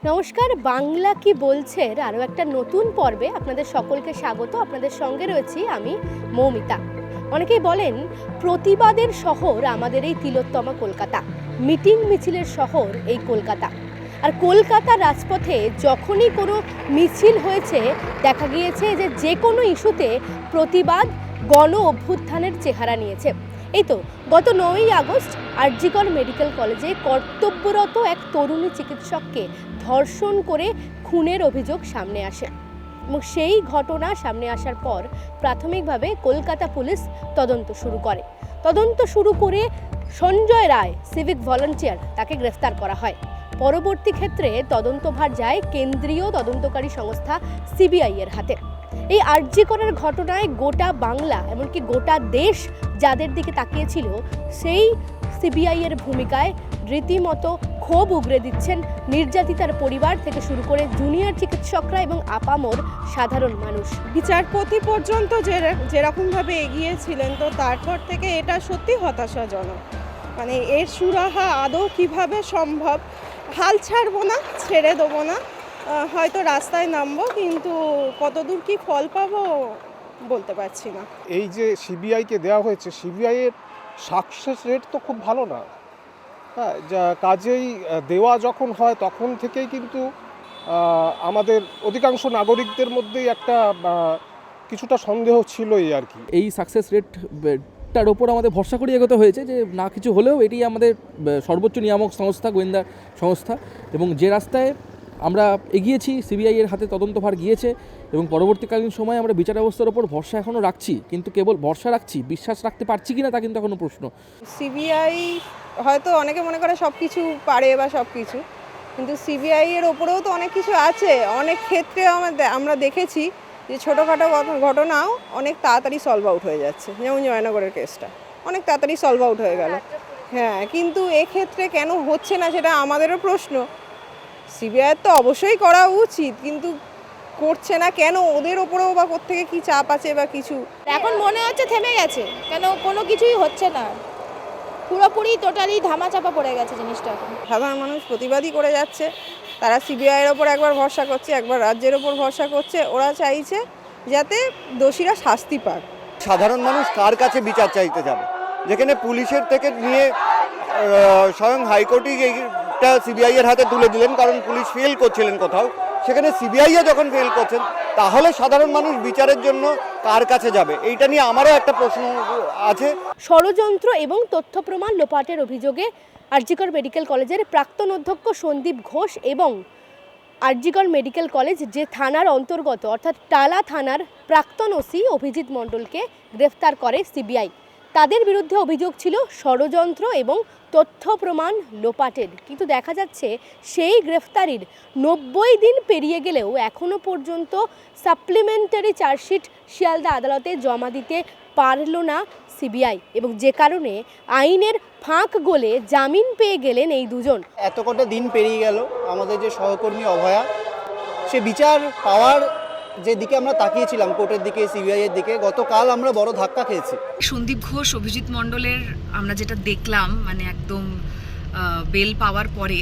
নমস্কার, বাংলা কি বলছে আরও একটা নতুন পর্বে আপনাদের সকলকে স্বাগত। আপনাদের সঙ্গে রয়েছি আমি মৌমিতা। অনেকেই বলেন প্রতিবাদের শহর আমাদের এই তিলোত্তমা কলকাতা, মিটিং মিছিলের শহর এই কলকাতা। আর কলকাতার রাজপথে যখনই কোনো মিছিল হয়েছে দেখা গিয়েছে যে কোনো ইস্যুতে প্রতিবাদ গণ অভ্যুত্থানের চেহারা নিয়েছে। এই তো গত 9ই আগস্ট আরজিকর মেডিকেল কলেজে কর্তব্যরত এক তরুণী চিকিৎসককে ধর্ষণ করে খুনের অভিযোগ সামনে আসে এবং সেই ঘটনা সামনে আসার পর প্রাথমিকভাবে কলকাতা পুলিশ তদন্ত শুরু করে সঞ্জয় রায় সিভিক ভলান্টিয়ার তাকে গ্রেফতার করা হয়। পরবর্তী ক্ষেত্রে তদন্তভার যায় কেন্দ্রীয় তদন্তকারী সংস্থা সিবিআই এর হাতে। এই আরজিকরের ঘটনায় গোটা বাংলা এমনকি গোটা দেশ যাদের দিকে তাকিয়েছিল, সেই সিবিআই এর ভূমিকায় রীতিমতো ক্ষোভ উগরে দিচ্ছেন নির্যাতিতার পরিবার থেকে শুরু করে জুনিয়র চিকিৎসকরা এবং আপামর সাধারণ মানুষ। বিচারপতি পর্যন্ত যেরকমভাবে এগিয়েছিলেন, তো তারপর থেকে এটা সত্যি হতাশাজনক। মানে এর সুরাহা আদৌ কিভাবে সম্ভব? হাল ছাড়বো না, ছেড়ে দেবো না, হয়তো রাস্তায় নামবো, কিন্তু কতদূর কি ফল পাবো বলতে পারছি না। এই যে সিবিআইকে দেওয়া হয়েছে, সিবিআইয়ের সাকসেস রেট তো খুব ভালো না। হ্যাঁ, যা কাজেই দেওয়া যখন হয় তখন থেকেই কিন্তু আমাদের অধিকাংশ নাগরিকদের মধ্যেই একটা কিছুটা সন্দেহ ছিলই আর কি। এই সাকসেস রেটটার ওপর আমাদের ভরসা করে এগোতে হয়েছে যে না কিছু হলেও এটি আমাদের সর্বোচ্চ নিয়ামক সংস্থা, গোয়েন্দা সংস্থা, এবং যে রাস্তায় আমরা এগিয়েছি, সিবিআই এর হাতে তদন্তভার গিয়েছে এবং পরবর্তীকালীন সময়ে আমরা বিচার ব্যবস্থার ওপর ভরসা এখনও রাখছি, কিন্তু কেবল ভরসা রাখছি, বিশ্বাস রাখতে পারছি কিনা তা কিন্তু এখনও প্রশ্ন। সিবিআই হয়তো অনেকে মনে করে সব কিছু পারে বা সব কিছু, কিন্তু সিবিআই এর ওপরেও তো অনেক কিছু আছে। অনেক ক্ষেত্রে আমরা দেখেছি যে ছোটোখাটো ঘটনাও অনেক তাড়াতাড়ি সলভ আউট হয়ে যাচ্ছে, যেমন জয়নগরের কেসটা অনেক তাড়াতাড়ি সলভ আউট হয়ে গেল। হ্যাঁ, কিন্তু এক্ষেত্রে কেন হচ্ছে না সেটা আমাদেরও প্রশ্ন। সিবিআই তো অবশ্যই করা উচিত, কিন্তু করছে না কেন? ওদের ওপরেও বা কোত্থেকে কি চাপ আছে বা কিছু। এখন মনে হচ্ছে থেমে গেছে, কেন কোনো কিছুই হচ্ছে না, পুরোপুরি টোটালি ধামাচাপা পড়ে গেছে জিনিসটা। এখন সাধারণ মানুষ প্রতিবাদই করে যাচ্ছে, তারা সিবিআইয়ের ওপর একবার ভরসা করছে, একবার রাজ্যের ওপর ভরসা করছে। ওরা চাইছে যাতে দোষীরা শাস্তি পাক। সাধারণ মানুষ কার কাছে বিচার চাইতে যাবে, যেখানে পুলিশের থেকে নিয়ে স্বয়ং হাইকোর্টই এইটা সিবিআই এর হাতে তুলে দিলেন কারণ পুলিশ ফেল করছিলেন কোথাও, সেখানে সিবিআই যখন ফেল করছেন তাহলে সাধারণ মানুষ বিচারের জন্য কার কাছে যাবে? এইটা নিয়ে আমারও একটা প্রশ্ন আছে। ষড়যন্ত্র এবং তথ্য প্রমাণ লোপাটের অভিযোগে আরজিকর মেডিকেল কলেজের প্রাক্তন অধ্যক্ষ সন্দীপ ঘোষ এবং আরজিকর মেডিকেল কলেজ যে থানার অন্তর্গত অর্থাৎ টালা থানার প্রাক্তন ওসি অভিজিৎ মণ্ডলকে গ্রেফতার করে সিবিআই। তাদের বিরুদ্ধে অভিযোগ ছিল ষড়যন্ত্র এবং তথ্য প্রমাণ লোপাটের, কিন্তু দেখা যাচ্ছে সেই গ্রেফতারির 90 দিন পেরিয়ে গেলেও এখনও পর্যন্ত সাপ্লিমেন্টারি চার্জশিট শিয়ালদা আদালতে জমা দিতে পারল না সিবিআই, এবং যে কারণে আইনের ফাঁক গলে জামিন পেয়ে গেলেন এই দুজন। এত কটা দিন পেরিয়ে গেল, আমাদের যে সহকর্মী অভয়া, সে বিচার পাওয়ার যে দিকে আমরা তাকিয়েছিলাম কোর্টের দিকে, সিবিআই এর দিকে, গতকাল আমরা বড় ধাক্কা খেয়েছি। সন্দীপ ঘোষ অভিজিৎ মণ্ডলের আমরা যেটা দেখলাম, মানে একদম বেল পাওয়ার পরে,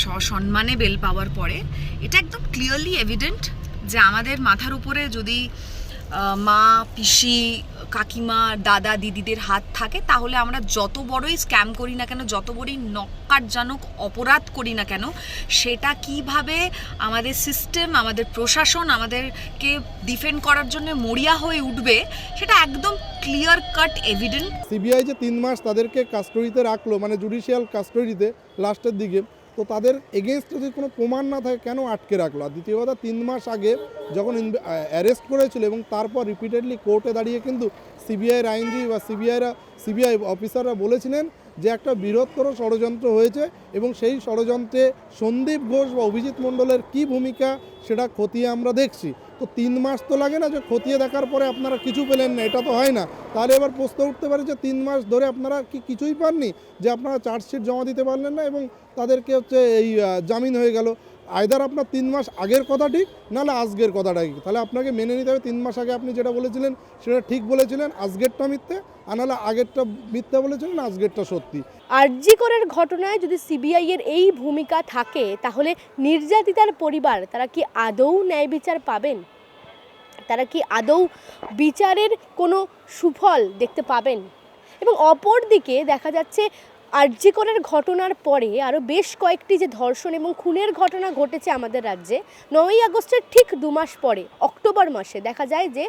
সসম্মানে বেল পাওয়ার পরে, এটা একদম ক্লিয়ারলি এভিডেন্ট যে আমাদের মাথার উপরে যদি মা, পিসি, কাকিমা, দাদা, দিদিদের হাত থাকে, তাহলে আমরা যত বড়ই স্ক্যাম করি না কেন, যত বড়ই নক্কারজনক অপরাধ করি না কেন, সেটা কিভাবে আমাদের সিস্টেম, আমাদের প্রশাসন আমাদেরকে ডিফেন্ড করার জন্য মরিয়া হয়ে উঠবে, সেটা একদম ক্লিয়ার কাট এভিডেন্ট। সিবিআই যে 3 মাস তাদেরকে কাস্টডিতে রাখলো, মানে জুডিশিয়াল কাস্টডিতে লাস্টের দিকে, তো তাদের এগেনস্ট যদি কোনো প্রমাণ না থাকে কেন আটকে রাখলো? আর দ্বিতীয় কথা, 3 মাস আগে যখন অ্যারেস্ট করেছিল এবং তারপর রিপিটেডলি কোর্টে দাঁড়িয়ে কিন্তু সিবিআইয়ের আইনজীবী বা সিবিআই অফিসাররা বলেছিলেন যে একটা বৃহত্তর ষড়যন্ত্র হয়েছে এবং সেই ষড়যন্ত্রে সন্দীপ ঘোষ বা অভিজিৎ মণ্ডলের কী ভূমিকা সেটা খতিয়ে আমরা দেখছি। তো 3 মাস তো লাগে না যে খতিয়ে দেখার পরে আপনারা কিছু পেলেন না, এটা তো হয় না। তাহলে এবার প্রশ্ন উঠতে পারে যে 3 মাস ধরে আপনারা কি কিছুই পাননি, যে আপনারা চার্জশিট জমা দিতে পারলেন না এবং তাদেরকে এই জামিন হয়ে গেল। আইদার আপনার 3 মাস আগের কথা ঠিক, নাহলে আজকের কথাটা ঠিক। তাহলে আপনাকে মেনে নিতে হবে 3 মাস আগে আপনি যেটা বলেছিলেন সেটা ঠিক বলেছিলেন, আজকেরটা মিথ্যে, আর নাহলে আগেরটা মিথ্যে বলেছিলেন, আজকেরটা সত্যি। আরজি করের ঘটনায় যদি সিবিআই এর এই ভূমিকা থাকে, তাহলে নির্যাতিতার পরিবার তারা কি আদৌ ন্যায় বিচার পাবেন? তারা কি আদৌ বিচারের কোনো সুফল দেখতে পাবেন? এবং অপরদিকে দেখা যাচ্ছে আরজি করের ঘটনার পরে আরও বেশ কয়েকটি যে ধর্ষণ এবং খুনের ঘটনা ঘটেছে আমাদের রাজ্যে, 9ই আগস্টের ঠিক 2 মাস পরে অক্টোবর মাসে দেখা যায় যে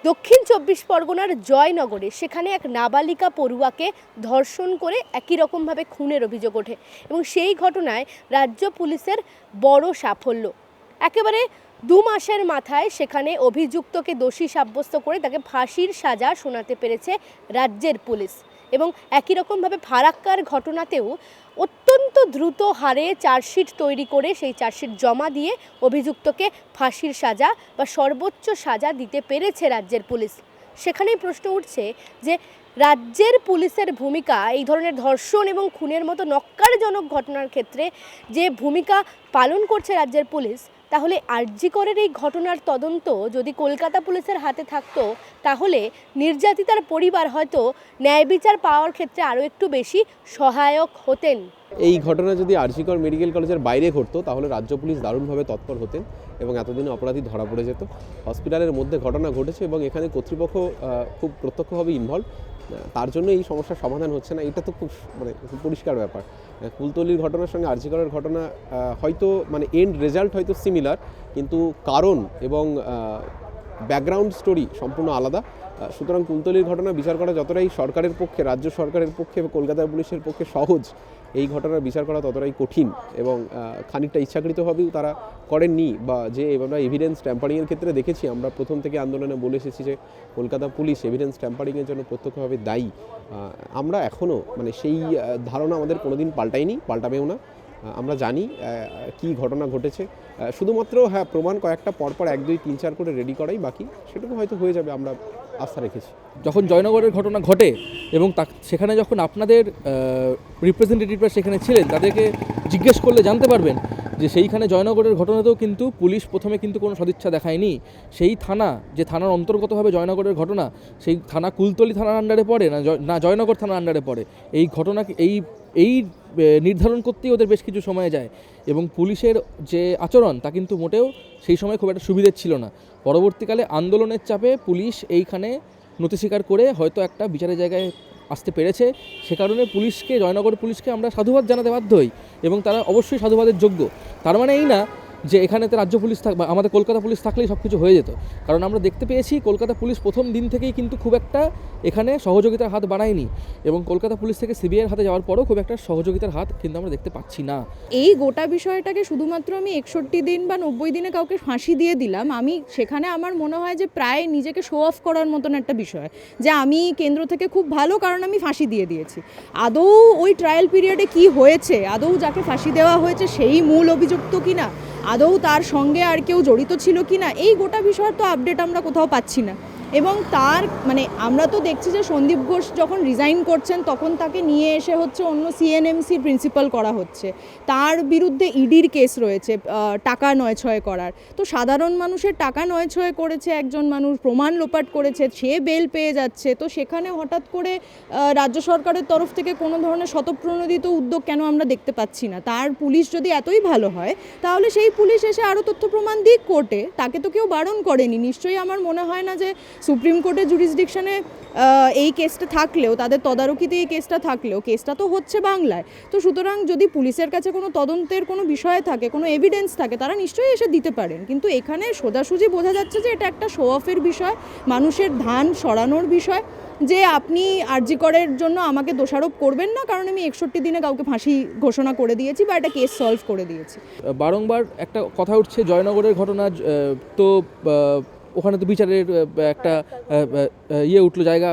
দক্ষিণ 24 পরগনার জয়নগরে সেখানে এক নাবালিকা পড়ুয়াকে ধর্ষণ করে একই রকমভাবে খুনের অভিযোগ ওঠে এবং সেই ঘটনায় রাজ্য পুলিশের বড় সাফল্য। একেবারে 2 মাসের মাথায় সেখানে অভিযুক্তকে দোষী সাব্যস্ত করে তাকে ফাঁসির সাজা শোনাতে পেরেছে রাজ্যের পুলিশ। এবং একই রকমভাবে ফারাক্কার ঘটনাতেও অত্যন্ত দ্রুত হারে চার্জশিট তৈরি করে সেই চার্জশিট জমা দিয়ে অভিযুক্তকে ফাঁসির সাজা বা সর্বোচ্চ সাজা দিতে পেরেছে রাজ্যের পুলিশ। সেখানেই প্রশ্ন উঠছে যে রাজ্যের পুলিশের ভূমিকা এই ধরনের ধর্ষণ এবং খুনের মতো নক্কারজনক ঘটনার ক্ষেত্রে যে ভূমিকা পালন করছে রাজ্যের পুলিশ, তাহলে আরজি করের এই ঘটনার তদন্ত যদি কলকাতা পুলিশের হাতে থাকতো, তাহলে নির্যাতিতার পরিবার হয়তো ন্যায় বিচার পাওয়ার ক্ষেত্রে আরও একটু বেশি সহায়ক হতেন। এই ঘটনা যদি আরজি কর মেডিকেল কলেজের বাইরে ঘটতো তাহলে রাজ্য পুলিশ দারুণভাবে তৎপর হতেন এবং এতদিনে অপরাধী ধরা পড়ে যেত। হসপিটালের মধ্যে ঘটনা ঘটেছে এবং এখানে কর্তৃপক্ষ খুব প্রত্যক্ষভাবে ইনভলভ, তার জন্য এই সমস্যার সমাধান হচ্ছে না। এটা তো খুব খুব পরিষ্কার ব্যাপার। কুলতলির ঘটনার সঙ্গে আরজি করের ঘটনা হয়তো এন্ড রেজাল্ট হয়তো সিমিলার, কিন্তু কারণ এবং ব্যাকগ্রাউন্ড স্টোরি সম্পূর্ণ আলাদা। সুতরাং কুলতলির ঘটনা বিচার করা যতটাই সরকারের পক্ষে, রাজ্য সরকারের পক্ষে এবং কলকাতা পুলিশের পক্ষে সহজ, এই ঘটনার বিচার করা ততটাই কঠিন এবং খানিকটা ইচ্ছাকৃতভাবেও তারা করেননি। বা যে আমরা এভিডেন্স ট্যাম্পারিংয়ের ক্ষেত্রে দেখেছি, আমরা প্রথম থেকে আন্দোলনে বলে এসেছি যে কলকাতা পুলিশ এভিডেন্স ট্যাম্পারিংয়ের জন্য প্রত্যক্ষভাবে দায়ী। আমরা এখনও সেই ধারণা আমাদের কোনোদিন পাল্টাবেও না। আমরা জানি কি ঘটনা ঘটেছে, শুধুমাত্র প্রমাণ কয়েকটা পরপর 1, 2, 3, 4 করে রেডি করাই বাকি, সেটুকু হয়তো হয়ে যাবে, আমরা আস্থা রেখেছি। যখন জয়নগরের ঘটনা ঘটে এবং সেখানে যখন আপনাদের রিপ্রেজেন্টেটিভরা সেখানে ছিলেন, তাদেরকে জিজ্ঞেস করলে জানতে পারবেন যে সেইখানে জয়নগরের ঘটনাতেও কিন্তু পুলিশ প্রথমে কিন্তু কোনো সদিচ্ছা দেখায়নি। সেই থানা, যে থানার অন্তর্গতভাবে জয়নগরের ঘটনা, সেই থানা কুলতলি থানার আন্ডারে পড়ে না জয়নগর থানার আন্ডারে পড়ে, এই ঘটনাকে এই নির্ধারণ করতেই ওদের বেশ কিছু সময় যায় এবং পুলিশের যে আচরণ তা কিন্তু মোটেও সেই সময় খুব একটা সুবিধের ছিল না। পরবর্তীকালে আন্দোলনের চাপে পুলিশ এইখানে নথি স্বীকার করে হয়তো একটা বিচারের জায়গায় আসতে পেরেছে। সে কারণে জয়নগর পুলিশকে আমরা সাধুবাদ জানাতে বাধ্য হই এবং তারা অবশ্যই সাধুবাদের যোগ্য। তার মানে এই না যে এখানেতে রাজ্য পুলিশ বা আমাদের কলকাতা পুলিশ থাকলেই সব কিছু হয়ে যেত, কারণ আমরা দেখতে পেয়েছি কলকাতা পুলিশ প্রথম দিন থেকেই কিন্তু খুব একটা এখানে সহযোগিতার হাত বাড়ায়নি এবং কলকাতা পুলিশ থেকে সিবিআইয়ের হাতে যাওয়ার পরও খুব একটা সহযোগিতার হাত কিন্তু আমরা দেখতে পাচ্ছি না। এই গোটা বিষয়টাকে শুধুমাত্র আমি 61 দিন বা 90 দিনে কাউকে ফাঁসি দিয়ে দিলাম, আমি সেখানে আমার মনে হয় যে প্রায় নিজেকে শো অফ করার মতন একটা বিষয় যে আমি কেন্দ্র থেকে খুব ভালো, কারণ আমি ফাঁসি দিয়ে দিয়েছি। আদৌ ওই ট্রায়াল পিরিয়ডে কি হয়েছে, আদৌ যাকে ফাঁসি দেওয়া হয়েছে সেই মূল অভিযুক্ত কিনা, আদৌ তার সঙ্গে আর কেউ জড়িত ছিল কি না, এই গোটা বিষয়ের তো আপডেট আমরা কোথাও পাচ্ছি না। এবং তার আমরা তো দেখছি যে সন্দীপ ঘোষ যখন রিজাইন করছেন তখন তাকে নিয়ে এসে অন্য সিএনএমসির প্রিন্সিপাল করা হচ্ছে, তার বিরুদ্ধে ইডির কেস রয়েছে টাকা নয়ছয় করার। তো সাধারণ মানুষের টাকা নয়ছয় করেছে একজন মানুষ, প্রমাণ লোপাট করেছে, সে বেল পেয়ে যাচ্ছে। তো সেখানে হঠাৎ করে রাজ্য সরকারের তরফ থেকে কোনো ধরনের স্বতঃপ্রণোদিত উদ্যোগ কেন আমরা দেখতে পাচ্ছি না? তার পুলিশ যদি এতই ভালো হয় তাহলে সেই পুলিশ এসে আরও তথ্য প্রমাণ দিক কোর্টে, তাকে তো কেউ বারণ করেনি। নিশ্চয়ই আমার মনে হয় না যে সুপ্রিম কোর্টের জুরিসডিকশনে এই কেসটা থাকলেও, তাদের তদারকিতে এই কেসটা থাকলেও, কেসটা তো হচ্ছে বাংলায়। তো সুতরাং যদি পুলিশের কাছে কোনো তদন্তের কোনো বিষয় থাকে, কোনো এভিডেন্স থাকে, তারা নিশ্চয়ই এসে দিতে পারেন। কিন্তু এখানে সোজাসুজি বোঝা যাচ্ছে যে এটা একটা শো অফের বিষয়, মানুষের ধান সরানোর বিষয়, যে আপনি আরজি করের জন্য আমাকে দোষারোপ করবেন না, কারণ আমি 61 দিনে কাউকে ফাঁসি ঘোষণা করে দিয়েছি বা একটা কেস সলভ করে দিয়েছি। বারংবার একটা কথা উঠছে জয়নগরের ঘটনা, তো ওখানে তো বিচারের একটা উঠলো, জায়গা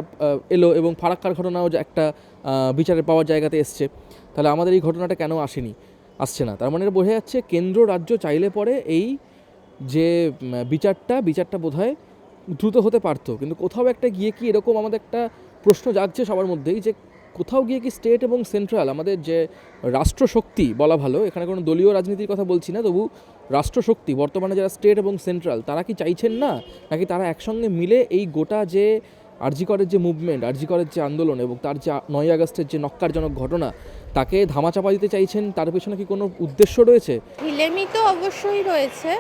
এলো এবং ফারাক্কার ঘটনাও একটা বিচারের পাওয়ার জায়গাতে এসছে। তাহলে আমাদের এই ঘটনাটা কেন আসছে না? তার মানে বোঝা যাচ্ছে কেন্দ্র রাজ্য চাইলে পরে এই যে বিচারটা বোধহয় দ্রুত হতে পারতো, কিন্তু কোথাও একটা গিয়ে কি এরকম আমাদের একটা প্রশ্ন জাগছে সবার মধ্যেই যে কোথাও গিয়ে কি স্টেট এবং সেন্ট্রাল আমাদের যে রাষ্ট্রশক্তি বলা ভালো, এখানে কোনো দলীয় রাজনীতির কথা বলছি না, তবু রাষ্ট্রশক্তি বর্তমানে যারা স্টেট এবং সেন্ট্রাল, তারা কি চাইছেন না, নাকি তারা একসঙ্গে মিলে এই গোটা যে আরজিকরের যে মুভমেন্ট, আরজিকরের যে আন্দোলন এবং তার যে 9ই আগস্টের যে নক্কারজনক ঘটনা, তাকে ধামাচাপা দিতে চাইছেন? তার পেছনে কি কোনো উদ্দেশ্য রয়েছে? ঢিলেমি তো অবশ্যই রয়েছে,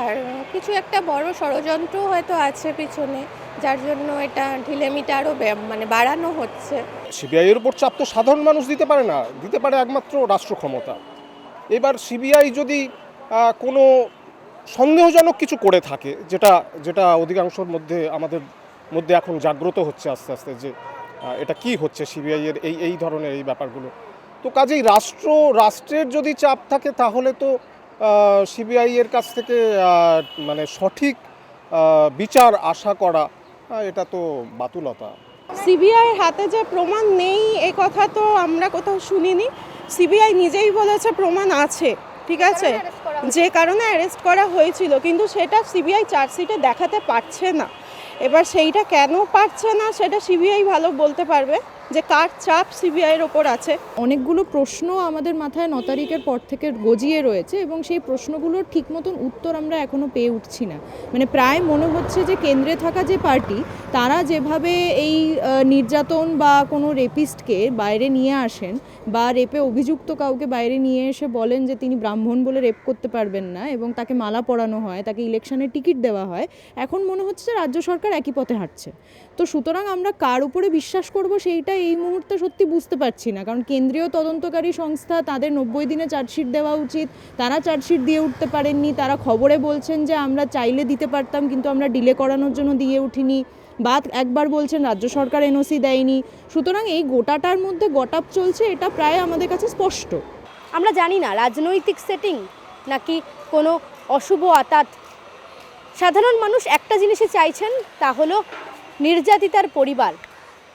আর কিছু একটা বড় ষড়যন্ত্র হয়তো আছে পিছনে, যার জন্য এটা ঢিলেমিটা আরও মানে বাড়ানো হচ্ছে। সিবিআইয়ের উপর চাপ তো সাধারণ মানুষ দিতে পারে না, দিতে পারে একমাত্র রাষ্ট্র ক্ষমতা। এবার সিবিআই যদি কোনো সন্দেহজনক কিছু করে থাকে, যেটা অধিকাংশের মধ্যে আমাদের মধ্যে এখন জাগ্রত হচ্ছে আস্তে আস্তে, যে এটা কি হচ্ছে সিবিআইয়ের এই ধরনের এই ব্যাপারগুলো, তো কাজেই রাষ্ট্রের যদি চাপ থাকে তাহলে তো সিবিআইয়ের কাছ থেকে মানে সঠিক বিচার আশা করা এটা তো বাতুলতা। সিবিআইয়ের হাতে যে প্রমাণ নেই এ কথা তো আমরা কোথাও শুনিনি। সিবিআই নিজেই বলেছে প্রমাণ আছে, ঠিক আছে, যে কারণে অ্যারেস্ট করা হয়েছিল, কিন্তু সেটা সিবিআই চার্জশিটে দেখাতে পারছে না। এবার সেইটা কেন পারছে না সেটা সিবিআই ভালো বলতে পারবে, যে কার চাপ সিবিআইয়ের ওপর আছে। অনেকগুলো প্রশ্ন আমাদের মাথায় 9 তারিখের পর থেকে গজিয়ে রয়েছে এবং সেই প্রশ্নগুলোর ঠিক মতন উত্তর আমরা এখনও পেয়ে উঠছি না। মানে প্রায় মনে হচ্ছে যে কেন্দ্রে থাকা যে পার্টি, তারা যেভাবে এই নির্যাতন বা কোনো রেপিস্টকে বাইরে নিয়ে আসেন বা রেপে অভিযুক্ত কাউকে বাইরে নিয়ে এসে বলেন যে তিনি ব্রাহ্মণ বলে রেপ করতে পারবেন না এবং তাকে মালা পরানো হয়, তাকে ইলেকশনের টিকিট দেওয়া হয়, এখন মনে হচ্ছে রাজ্য সরকার একই পথে হাঁটছে। তো সুতরাং আমরা কার উপরে বিশ্বাস করব সেইটা এই মুহূর্তে সত্যি বুঝতে পারছি না, কারণ কেন্দ্রীয় তদন্তকারী সংস্থা, তাদের 90 দিনে চার্জশিট দেওয়া উচিত, তারা চার্জশিট দিয়ে উঠতে পারেননি। তারা খবরে বলছেন যে আমরা চাইলে দিতে পারতাম কিন্তু আমরা ডিলে করানোর জন্য দিয়ে উঠিনি, বা একবার বলছেন রাজ্য সরকার এনওসি দেয়নি। সুতরাং এই গোটাটার মধ্যে গটাপ চলছে, এটা প্রায় আমাদের কাছে স্পষ্ট। আমরা জানি না রাজনৈতিক সেটিং নাকি কোনো অশুভ আতাত। সাধারণ মানুষ একটা জিনিসই চাইছেন, তা হলো নির্যাতিতার পরিবার,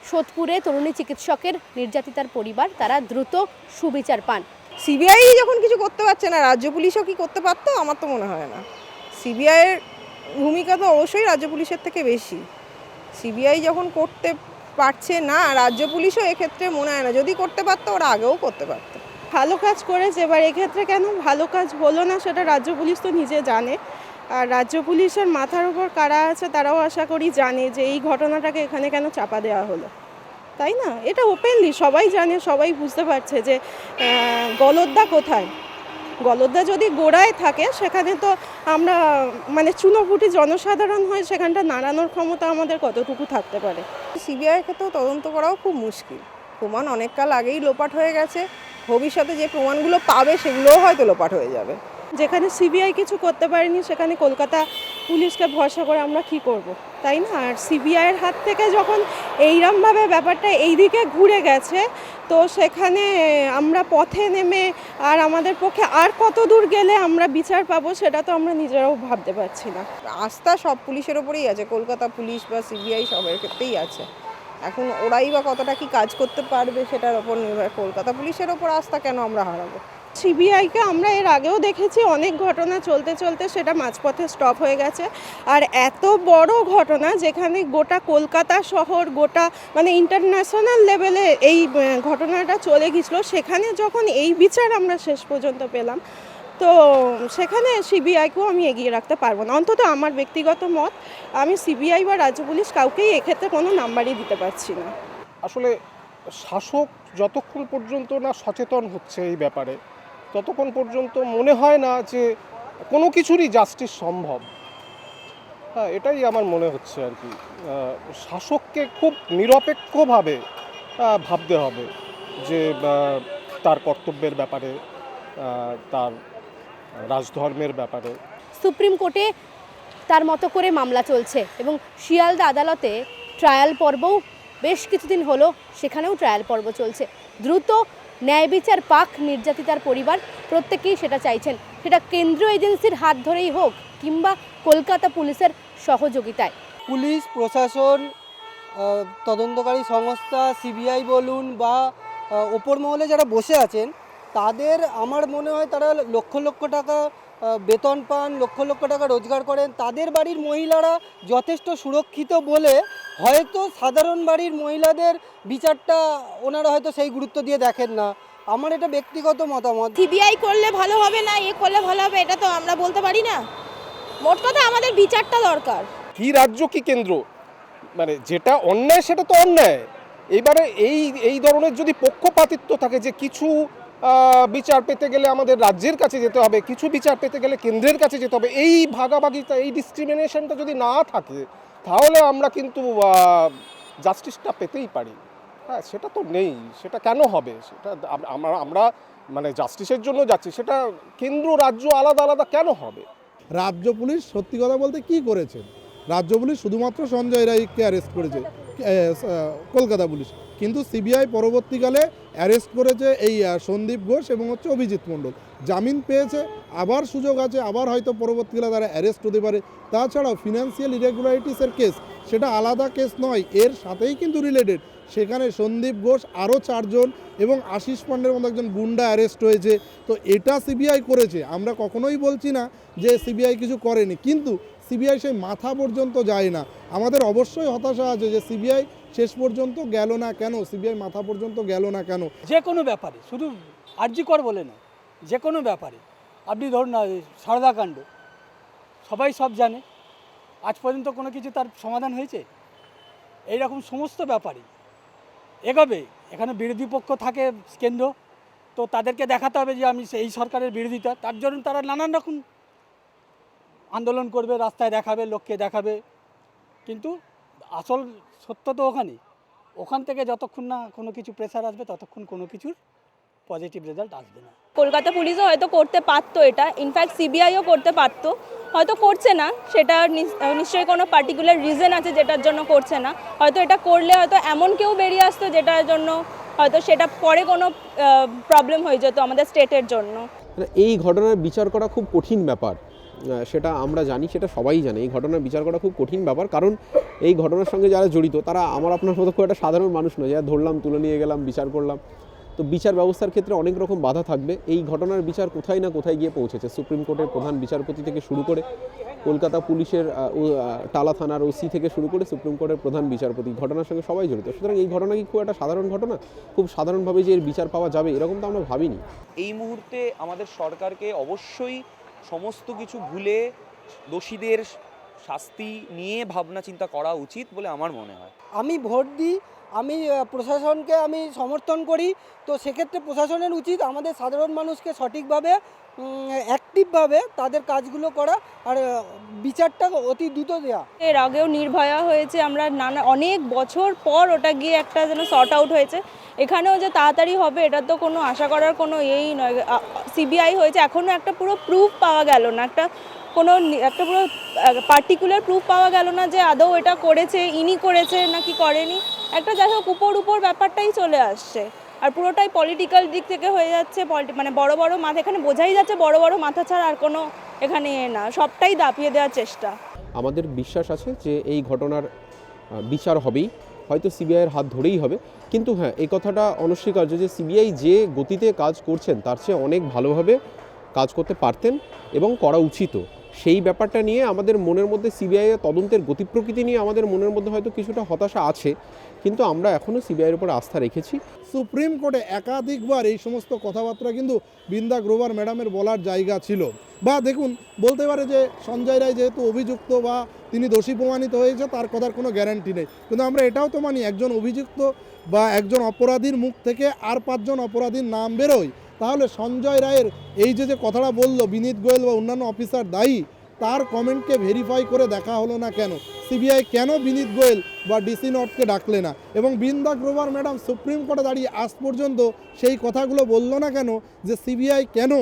সোদপুরে তরুণী চিকিৎসকের নির্যাতিতার পরিবার, তারা দ্রুত সুবিচার পান। সিবিআই যখন কিছু করতে পারছে না, রাজ্য পুলিশও কি করতে পারতো? আমার তো মনে হয় না। সিবিআইয়ের ভূমিকা তো অবশ্যই রাজ্য পুলিশের থেকে বেশি। সিবিআই যখন করতে পারছে না, রাজ্য পুলিশও এক্ষেত্রে মনে হয় না, যদি করতে পারতো ওরা আগেও করতে পারতো। ভালো কাজ করেছে, এবার এক্ষেত্রে কেন ভালো কাজ হলো না সেটা রাজ্য পুলিশ তো নিজে জানে। আর রাজ্য পুলিশের মাথার উপর কারা আছে তারাও আশা করি জানে যে এই ঘটনাটাকে এখানে কেন চাপা দেওয়া হলো, তাই না? এটা ওপেনলি সবাই জানে, সবাই বুঝতে পারছে যে গলদদা কোথায়। গলদদা যদি গোড়ায় থাকে সেখানে তো আমরা মানে চুনোপুটি জনসাধারণ হয়ে সেখানটা নাড়ানোর ক্ষমতা আমাদের কতটুকু থাকতে পারে। সিবিআইকে তো তদন্ত করাও খুব মুশকিল, প্রমাণ অনেক কাল আগেই লোপাট হয়ে গেছে, ভবিষ্যতে যে প্রমাণগুলো পাবে সেগুলোও হয়তো লোপাট হয়ে যাবে। যেখানে সিবিআই কিছু করতে পারেনি সেখানে কলকাতা পুলিশকে ভরসা করে আমরা কি করব, তাই না? আর সিবিআইয়ের হাত থেকে যখন এইরমভাবে ব্যাপারটা এই দিকে ঘুরে গেছে, তো সেখানে আমরা পথে নেমে আর আমাদের পক্ষে আর কত দূর গেলে আমরা বিচার পাবো সেটা তো আমরা নিজেরাও ভাবতে পারছি না। আস্থা সব পুলিশের ওপরেই আছে, কলকাতা পুলিশ বা সিবিআই সবের ক্ষেত্রেই আছে। এখন ওরাই বা কতটা কি কাজ করতে পারবে সেটার ওপর নির্ভর। কলকাতা পুলিশের ওপর আস্থা কেন আমরা হারাবো? সিবিআইকে আমরা এর আগেও দেখেছি অনেক ঘটনা চলতে চলতে সেটা মাঝপথে স্টপ হয়ে গেছে। আর এত বড় ঘটনা যেখানে গোটা কলকাতা শহর, গোটা মানে ইন্টারন্যাশনাল লেভেলে এই ঘটনাটা চলে গেছিলো, সেখানে যখন এই বিচার আমরা শেষ পর্যন্ত পেলাম, তো সেখানে সিবিআইকেও আমি এগিয়ে রাখতে পারবো না। অন্তত আমার ব্যক্তিগত মত, আমি সিবিআই বা রাজ্য পুলিশ কাউকেই এক্ষেত্রে কোনো নাম্বারই দিতে পারছি না। আসলে শাসক যতক্ষণ পর্যন্ত না সচেতন হচ্ছে এই ব্যাপারে, ততক্ষণ পর্যন্ত মনে হয় না যে কোনো কিছুরই জাস্টিস সম্ভব। হ্যাঁ, এটাই আমার মনে হচ্ছে আর কি। শাসককে খুব নিরপেক্ষভাবে ভাবতে হবে যে তার কর্তব্যের ব্যাপারে, তার রাজধর্মের ব্যাপারে। সুপ্রিম কোর্টে তার মতো করে মামলা চলছে এবং শিয়ালদা আদালতে ট্রায়াল পর্বও বেশ কিছুদিন হলো, সেখানেও ট্রায়াল পর্ব চলছে। দ্রুত ন্যায় বিচার পাক নির্যাতিতার পরিবার, প্রত্যেকেই সেটা চাইছেন, সেটা কেন্দ্রীয় এজেন্সির হাত ধরেই হোক কিংবা কলকাতা পুলিশের সহযোগিতায়। পুলিশ প্রশাসন, তদন্তকারী সংস্থা, সিবিআই বলুন বা ওপর মহলে যারা বসে আছেন, তাদের আমার মনে হয় তারা লক্ষ লক্ষ টাকা বেতন পান, লক্ষ লক্ষ টাকা রোজগার করেন, তাদের বাড়ির মহিলারা যথেষ্ট সুরক্ষিত বলে হয়তো সাধারণ বাড়ির মহিলাদের বিচারটা ওনারা হয়তো সেই গুরুত্ব দিয়ে দেখেন না। আমার এটা ব্যক্তিগত মতামত। সিবিআই করলে ভালো হবে না এ করলে ভালো হবে এটা তো আমরা বলতে পারি না। মোট কথা আমাদের বিচারটা দরকার। কি রাজ্য কি কেন্দ্র, মানে যেটা অন্যায় সেটা তো অন্যায়। এবারে এই ধরনের যদি পক্ষপাতিত্ব থাকে যে কিছু বিচার পেতে গেলে আমাদের রাজ্যের কাছে যেতে হবে, কিছু বিচার পেতে গেলে কেন্দ্রের কাছে যেতে হবে, এই ভাগাভাগিতা, এই ডিসক্রিমিনেশনটা যদি না থাকে তাহলে আমরা কিন্তু জাস্টিসটা পেতেই পারি। হ্যাঁ, সেটা তো নেই, সেটা কেন হবে? সেটা আমরা মানে জাস্টিসের জন্য যাচ্ছি, সেটা কেন্দ্র রাজ্য আলাদা আলাদা কেন হবে? রাজ্য পুলিশ সত্যি কথা বলতে কি করেছে, রাজ্য পুলিশ শুধুমাত্র সঞ্জয় রায়কে অ্যারেস্ট করেছে, কলকাতা পুলিশ, কিন্তু সিবিআই পরবর্তীকালে অ্যারেস্ট করেছে এই সন্দীপ ঘোষ এবং অভিজিৎ মণ্ডল। জামিন পেয়েছে, আবার সুযোগ আছে, আবার হয়তো পরবর্তীকালে তারা অ্যারেস্ট হতে পারে। তাছাড়াও ফিনান্সিয়াল ইরেগুলারিটিসের কেস, সেটা আলাদা কেস নয়, এর সাথেই কিন্তু রিলেটেড। সেখানে সন্দীপ ঘোষ আরও 4 জন এবং আশিস পান্ডের মতো একজন গুন্ডা অ্যারেস্ট হয়েছে। তো এটা সিবিআই করেছে, আমরা কখনোই বলছি না যে সিবিআই কিছু করেনি, কিন্তু সিবিআই সেই মাথা পর্যন্ত যায় না। আমাদের অবশ্যই হতাশা আছে যে সিবিআই শেষ পর্যন্ত গেল না কেন, সিবিআই মাথা পর্যন্ত গেল না কেন। যে কোনো ব্যাপারে, শুধু আরজিকর বলে না, যে কোনো ব্যাপারে আপনি ধরুন না সারদা কাণ্ড, সবাই সব জানে, আজ পর্যন্ত কোনো কিছু তার সমাধান হয়েছে? এইরকম সমস্ত ব্যাপারই এগোবে। এখানে বিরোধী পক্ষ থাকে কেন্দ্র, তো তাদেরকে দেখাতে হবে যে আমি এই সরকারের বিরোধিতা, তার জন্য তারা নানান রকম আন্দোলন করবে, রাস্তায় দেখাবে, লোককে দেখাবে, কিন্তু আসল সত্য তো ওখান থেকে যতক্ষণ না কোনো কিছু প্রেসার আসবে ততক্ষণ কোনো কিছুর পজিটিভ রেজাল্ট আসবে না। কলকাতা পুলিশও হয়তো করতে পারতো এটা, ইনফ্যাক্ট সিবিআইও করতে পারতো, হয়তো করছে না। সেটা নিশ্চয়ই কোনো পার্টিকুলার রিজন আছে যেটার জন্য করছে না। হয়তো এটা করলে হয়তো এমন কেউ বেরিয়ে আসতো যেটার জন্য হয়তো সেটা পরে কোনো প্রবলেম হয়ে যেত আমাদের স্টেটের জন্য। এই ঘটনার বিচার করা খুব কঠিন ব্যাপার, সেটা আমরা জানি, সেটা সবাই জানে। এই ঘটনার বিচার করা খুব কঠিন ব্যাপার, কারণ এই ঘটনার সঙ্গে যারা জড়িত তারা আমার আপনার মতো খুব একটা সাধারণ মানুষ নয়, যারা ধরলাম, তুলে নিয়ে গেলাম, বিচার করলাম। তো বিচার ব্যবস্থার ক্ষেত্রে অনেক রকম বাধা থাকবে। এই ঘটনার বিচার কোথায় না কোথায় গিয়ে পৌঁছেছে। সুপ্রিম কোর্টের প্রধান বিচারপতি থেকে শুরু করে কলকাতা পুলিশের টালা থানার ওসি থেকে শুরু করে সুপ্রিম কোর্টের প্রধান বিচারপতি, ঘটনার সঙ্গে সবাই জড়িত। সুতরাং এই ঘটনা কি খুব একটা সাধারণ ঘটনা? খুব সাধারণভাবে যে এর বিচার পাওয়া যাবে এরকম তো আমরা ভাবিনি। এই মুহূর্তে আমাদের সরকারকে অবশ্যই সমস্ত কিছু ভুলে দোষীদের শাস্তি নিয়ে ভাবনা চিন্তা করা উচিত বলে আমার মনে হয়। আমি ভোট দিই, আমি প্রশাসনকে আমি সমর্থন করি, তো সেক্ষেত্রে প্রশাসনের উচিত আমাদের সাধারণ মানুষকে সঠিকভাবে অ্যাক্টিভভাবে তাদের কাজগুলো করা আর বিচারটা অতি দ্রুত দেওয়া। এর আগেও নির্ভয়া হয়েছে, আমরা অনেক বছর পর ওটা গিয়ে একটা যেন সর্ট আউট হয়েছে। এখানেও যে তাড়াতাড়ি হবে এটা তো কোনো আশা করার কোনো এই নয়। সিবিআই হয়েছে, এখনও একটা পুরো প্রুফ পাওয়া গেল না, একটা পুরো পার্টিকুলার প্রুফ পাওয়া গেল না যে আদৌ এটা করেছে, ইনি করেছে নাকি করেনি। একটা যাই হোক উপর ব্যাপারটাই চলে আসছে, আর পুরোটাই পলিটিক্যাল দিক থেকে হয়ে যাচ্ছে। মানে বড় বড় মাথা, এখানে বোঝাই যাচ্ছে বড় বড় মাথা ছাড়া আর কোনো এখানে না, সবটাই দাপিয়ে দেওয়ার চেষ্টা। আমাদের বিশ্বাস আছে যে এই ঘটনার বিচার হবেই, হয়তো সিবিআইয়ের হাত ধরেই হবে। কিন্তু হ্যাঁ, এই কথাটা অনস্বীকার্য যে সিবিআই যে গতিতে কাজ করছেন তার চেয়ে অনেক ভালোভাবে কাজ করতে পারতেন এবং করা উচিতও। সেই ব্যাপারটা নিয়ে আমাদের মনের মধ্যে সিবিআইয়ের তদন্তের গতি প্রকৃতি নিয়ে আমাদের মনের মধ্যে হয়তো কিছুটা হতাশা আছে, কিন্তু আমরা এখনও সিবিআইয়ের উপর আস্থা রেখেছি। সুপ্রিম কোর্টে একাধিকবার এই সমস্ত কথাবার্তা কিন্তু বৃন্দা গ্রোভার ম্যাডামের বলার জায়গা ছিল। বা দেখুন, বলতে পারে যে সঞ্জয় রায় যেহেতু অভিযুক্ত বা তিনি দোষী প্রমাণিত হয়েছে তার কথার কোনো গ্যারান্টি নেই, কিন্তু আমরা এটাও তো মানি একজন অভিযুক্ত বা একজন অপরাধীর মুখ থেকে আর 5 জন অপরাধীর নাম বেরোয়, তাহলে সঞ্জয় রায়ের এই যে কথাটা বলল বিনীত গোয়েল বা অন্যান্য অফিসার দায়ী, তার কমেন্টকে ভেরিফাই করে দেখা হলো না কেন? সিবিআই কেন বিনীত গোয়েল বা ডিসি নর্থকে ডাকলে না? এবং বৃন্দা গ্রোভার ম্যাডাম সুপ্রিম কোর্টে দাঁড়িয়ে আজ পর্যন্ত সেই কথাগুলো বললো না কেন যে সিবিআই কেন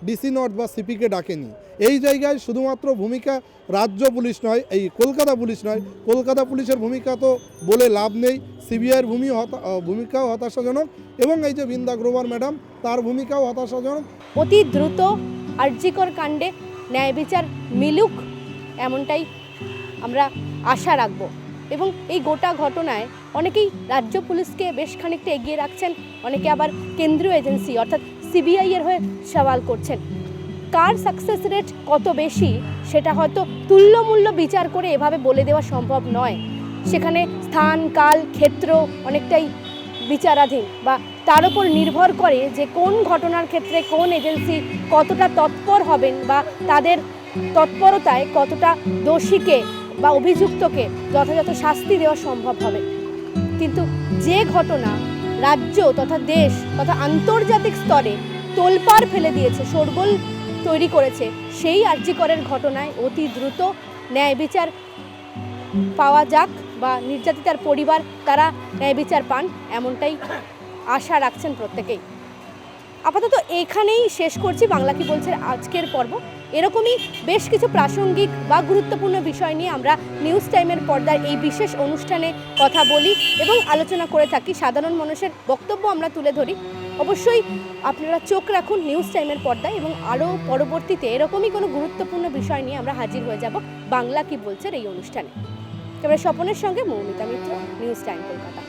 ডিসি নর্থ বা সিপিকে ডাকেনি? এই জায়গায় শুধুমাত্র ভূমিকা রাজ্য পুলিশ নয়, এই কলকাতা পুলিশ নয়, কলকাতা পুলিশের ভূমিকা তো বলে লাভ নেই, সিবিআইয়ের ভূমিকাও হতাশাজনক, এবং এই যে বৃন্দা গ্রোভার ম্যাডাম তার ভূমিকাও হতাশাজনক। অতি দ্রুত আরজিকর কাণ্ডে ন্যায় বিচার মিলুক, এমনটাই আমরা আশা রাখব। এবং এই গোটা ঘটনায় অনেকেই রাজ্য পুলিশকে বেশ খানিকটা এগিয়ে রাখছেন, অনেকে আবার কেন্দ্রীয় এজেন্সি অর্থাৎ সিবিআইয়ের হয়ে সওয়াল করছেন। কার সাকসেস রেট কত বেশি সেটা হয়তো তুল্যমূল্য বিচার করে এভাবে বলে দেওয়া সম্ভব নয়। সেখানে স্থান কাল ক্ষেত্র অনেকটাই বিচারাধীন, বা তার উপর নির্ভর করে যে কোন ঘটনার ক্ষেত্রে কোন এজেন্সি কতটা তৎপর হবেন বা তাদের তৎপরতায় কতটা দোষীকে বা অভিযুক্তকে যথাযথ শাস্তি দেওয়া সম্ভব হবে। কিন্তু যে ঘটনা রাজ্য তথা দেশ তথা আন্তর্জাতিক স্তরে তোলপাড় ফেলে দিয়েছে, শোরগোল তৈরি করেছে, সেই আরজি করের ঘটনায় অতি দ্রুত ন্যায় বিচার পাওয়া যাক বা নির্যাতিতার পরিবার তারা ন্যায় বিচার পান, এমনটাই আশা রাখছেন প্রত্যেকেই। আপাতত এখানেই শেষ করছি বাংলা কি বলছে আজকের পর্ব। এরকমই বেশ কিছু প্রাসঙ্গিক বা গুরুত্বপূর্ণ বিষয় নিয়ে আমরা নিউজ টাইমের পর্দায় এই বিশেষ অনুষ্ঠানে কথা বলি এবং আলোচনা করে থাকি। সাধারণ মানুষের বক্তব্য আমরা তুলে ধরি। অবশ্যই আপনারা চোখ রাখুন নিউজ টাইমের পর্দায় এবং আরও পরবর্তীতে এরকমই কোনো গুরুত্বপূর্ণ বিষয় নিয়ে আমরা হাজির হয়ে যাব বাংলা কি বলছে এই অনুষ্ঠানে। ক্যামেরা স্বপনের সঙ্গে মৌমিতা মিত্র, নিউজ টাইম কলকাতা।